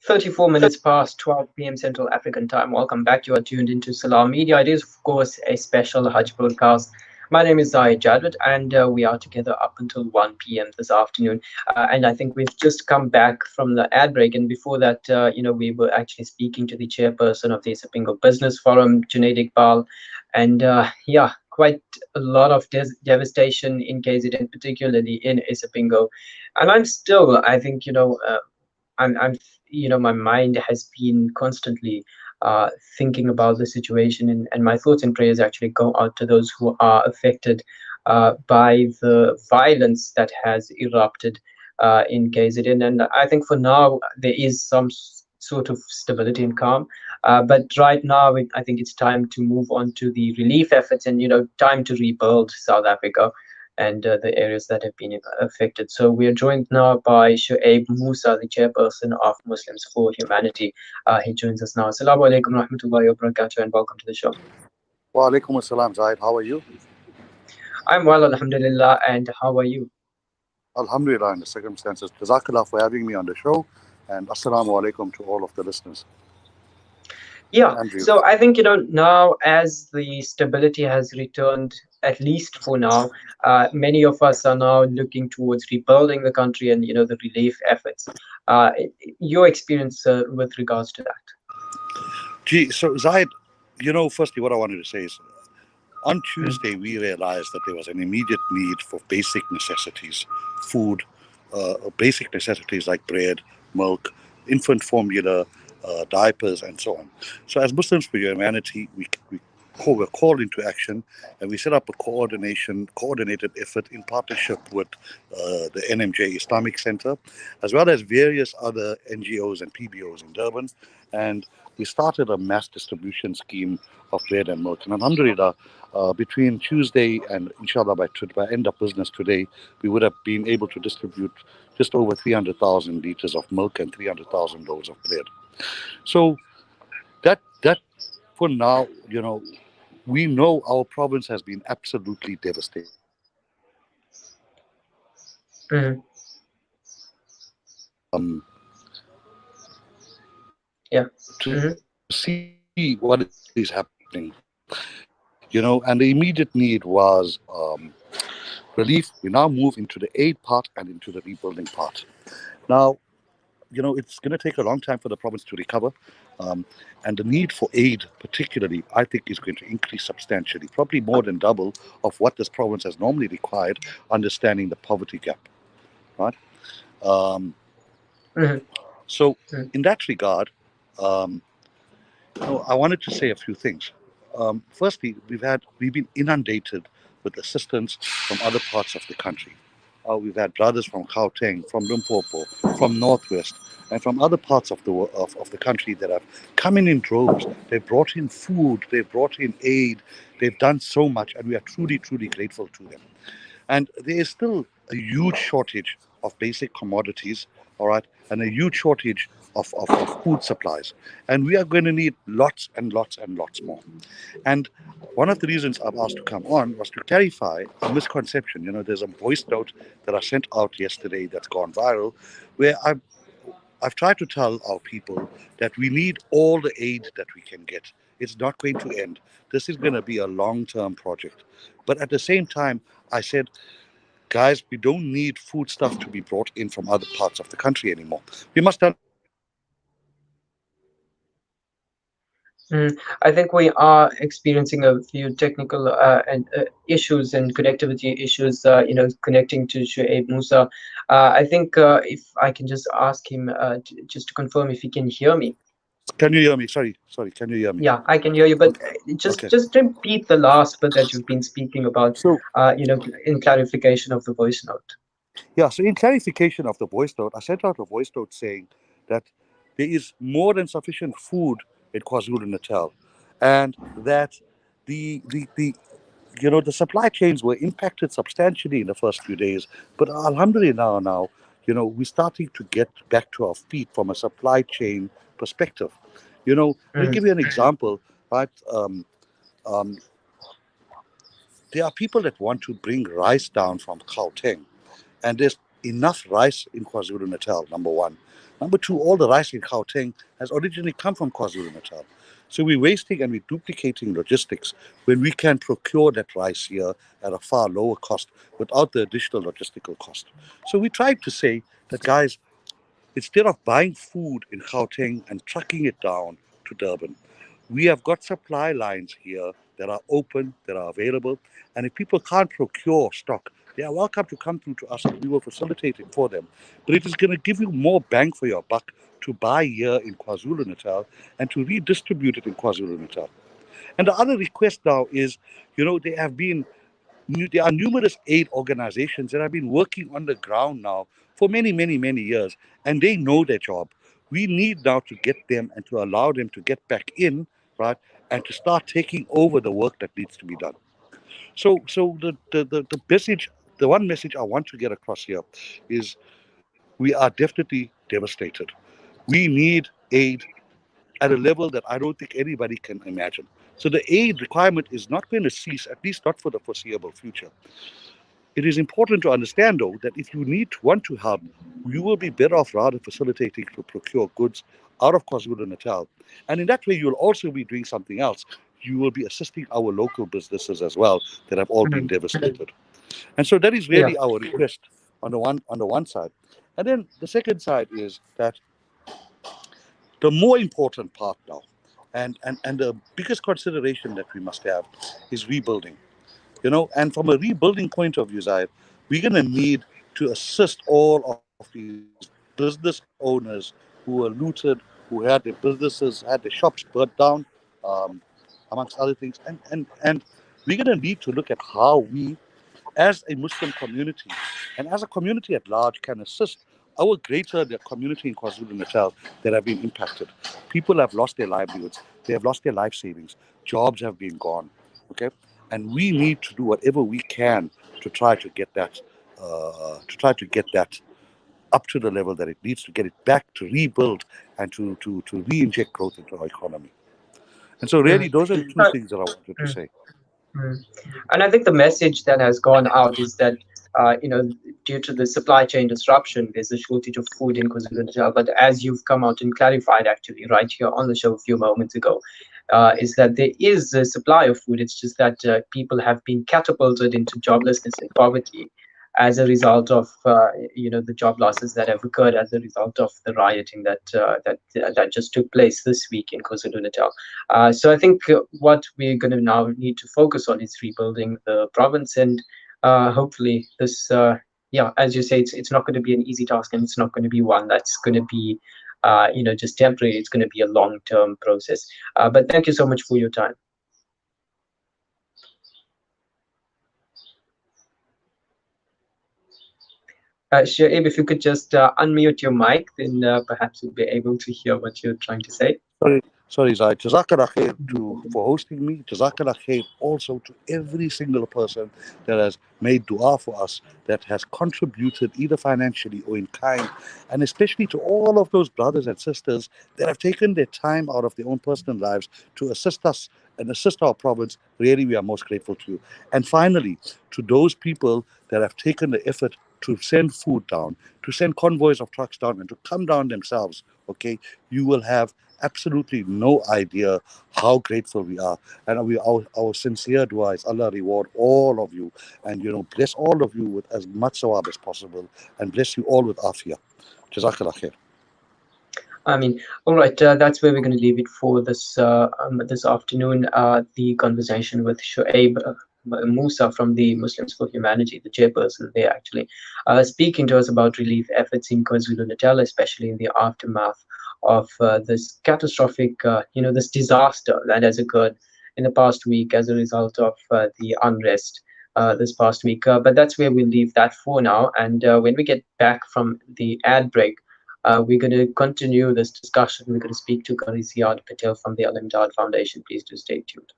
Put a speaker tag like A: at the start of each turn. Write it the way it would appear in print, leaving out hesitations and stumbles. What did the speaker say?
A: 34 minutes past 12 p.m. Central African time. Welcome back. You are tuned into Salam Media. It is, of course, a special Hajj broadcast. My name is Zahid Jadwat, and we are together up until 1 p.m. this afternoon. And I think we've just come back from the ad break. And before that, we were actually speaking to the chairperson of the Isipingo Business Forum, Junaid Iqbal. And quite a lot of devastation in KZN, particularly in Isipingo. And I think, my mind has been constantly thinking about the situation, and my thoughts and prayers actually go out to those who are affected by the violence that has erupted in KZN. And I think for now there is some sort of stability and calm. But right now, I think it's time to move on to the relief efforts and, time to rebuild South Africa and the areas that have been affected. So we are joined now by Shoaib Moosa, the chairperson of Muslims for Humanity. He joins us now. Assalamu alaikum rahmatullahi wa barakatuh, and welcome to the show.
B: Wa alaikum assalam, Zahid. How are you?
A: I'm well, alhamdulillah, and how are you?
B: Alhamdulillah, in the circumstances. Jazakallah for having me on the show, and assalamu alaikum to all of the listeners.
A: Yeah, so I think, now as the stability has returned, at least for now, many of us are now looking towards rebuilding the country and, the relief efforts. Your experience with regards to that?
B: Gee, so Zahid, firstly, what I wanted to say is, on Tuesday, we realized that there was an immediate need for basic necessities, food, basic necessities like bread, milk, infant formula, diapers, and so on. So as Muslims for Humanity, we were called into action, and we set up a coordinated effort in partnership with the NMJ Islamic Center, as well as various other NGOs and PBOs in Durban. And we started a mass distribution scheme of bread and milk. And alhamdulillah, between Tuesday and inshallah by end of business today, we would have been able to distribute just over 300,000 liters of milk and 300,000 loaves of bread. So that for now, we know our province has been absolutely devastated.
A: Mm.
B: To see what is happening, and the immediate need was relief. We now move into the aid part and into the rebuilding part. Now, it's going to take a long time for the province to recover. And the need for aid, particularly, I think is going to increase substantially, probably more than double of what this province has normally required, understanding the poverty gap, right? So in that regard, I wanted to say a few things. Firstly, we've been inundated with assistance from other parts of the country. We've had brothers from Gauteng, from Limpopo, from Northwest, and from other parts of the country that have come in droves. They've brought in food, they've brought in aid, they've done so much, and we are truly, truly grateful to them. And there is still a huge shortage of basic commodities, all right, and a huge shortage of food supplies. And we are going to need lots and lots and lots more. And one of the reasons I've asked to come on was to clarify a misconception. There's a voice note that I sent out yesterday that's gone viral, where I've tried to tell our people that we need all the aid that we can get. It's not going to end. This is going to be a long-term project. But at the same time, I said, guys, we don't need food stuff to be brought in from other parts of the country anymore. We must have.
A: I think we are experiencing a few technical issues and connectivity issues, connecting to Shoaib Moosa. I think if I can just ask him just to confirm if he can hear me.
B: Can you hear me? Sorry. Can you hear me?
A: Yeah, I can hear you, but just repeat the last bit that you've been speaking about,
B: So,
A: in clarification of the voice note.
B: Yeah, so in clarification of the voice note, I sent out a voice note saying that there is more than sufficient food in KwaZulu-Natal, and that the supply chains were impacted substantially in the first few days, but alhamdulillah now, we're starting to get back to our feet from a supply chain perspective. Let me give you an example, right? There are people that want to bring rice down from Gauteng, and there's enough rice in KwaZulu-Natal, number one. Number two, all the rice in Gauteng has originally come from KwaZulu-Natal. So we're wasting and we're duplicating logistics when we can procure that rice here at a far lower cost without the additional logistical cost. So we tried to say that, guys, instead of buying food in Gauteng and trucking it down to Durban, we have got supply lines here that are open, that are available. And if people can't procure stock, they are welcome to come through to us and we will facilitate it for them. But it is going to give you more bang for your buck to buy here in KwaZulu Natal and to redistribute it in KwaZulu Natal. And the other request now is, there have been there are numerous aid organizations that have been working on the ground now for many, many, many years, and they know their job. We need now to get them and to allow them to get back in, right, and to start taking over the work that needs to be done. So the message, the one message I want to get across here is we are definitely devastated. We need aid at a level that I don't think anybody can imagine. So the aid requirement is not going to cease, at least not for the foreseeable future. It is important to understand, though, that if you want to help, you will be better off rather facilitating to procure goods out of KwaZulu Natal. And in that way, you'll also be doing something else. You will be assisting our local businesses as well that have all been
A: Mhm.
B: devastated. And so that is
A: Yeah.
B: really our request on the one side. And then the second side is that the more important part now, and the biggest consideration that we must have is rebuilding. And from a rebuilding point of view, Zaid, we're going to need to assist all of these business owners who were looted, who had their businesses, had their shops burnt down, um, amongst other things. And we're going to need to look at how we, as a Muslim community and as a community at large, can assist our greater the community in KwaZulu Natal that have been impacted. People have lost their livelihoods, they have lost their life savings, jobs have been gone. Okay, and we need to do whatever we can to try to get that, up to the level that it needs to get it back to rebuild and to re-inject growth into our economy. And so, really,
A: Mm.
B: those are the two
A: Uh,
B: things that I wanted to
A: mm,
B: say.
A: mm. And I think the message that has gone out is that, due to the supply chain disruption, there's a shortage of food in KwaZulu-Natal. But as you've come out and clarified, actually, right here on the show a few moments ago, is that there is a supply of food. It's just that people have been catapulted into joblessness and poverty as a result of, the job losses that have occurred as a result of the rioting that just took place this week in KwaZulu-Natal. So I think what we're going to now need to focus on is rebuilding the province, and hopefully this, yeah, as you say, it's not going to be an easy task, and it's not going to be one that's going to be, just temporary. It's going to be a long-term process. But thank you so much for your time. Shoaib, if you could just unmute your mic, then perhaps we'll be able to hear what you're trying to say.
B: Sorry, Zai. Jazakallah khair for hosting me. Jazakallah khair also to every single person that has made dua for us, that has contributed either financially or in kind, and especially to all of those brothers and sisters that have taken their time out of their own personal lives to assist us and assist our province. Really, we are most grateful to you. And finally, to those people that have taken the effort to send food down, to send convoys of trucks down, and to come down themselves, okay, you will have absolutely no idea how grateful we are. And our sincere dua is Allah reward all of you and bless all of you with as much sawab as possible and bless you all with afiyah. Jazakallah khair.
A: I mean, all right, that's where we're going to leave it for this afternoon. The conversation with Shoaib Moosa from the Muslims for Humanity, the chairperson there, actually, speaking to us about relief efforts in KwaZulu-Natal, especially in the aftermath of this catastrophic, this disaster that has occurred in the past week as a result of the unrest. This past week, but that's where we'll leave that for now. And when we get back from the ad break, we're going to continue this discussion. We're going to speak to Kari Ziad Patel from the Al Imdad Foundation. Please do stay tuned.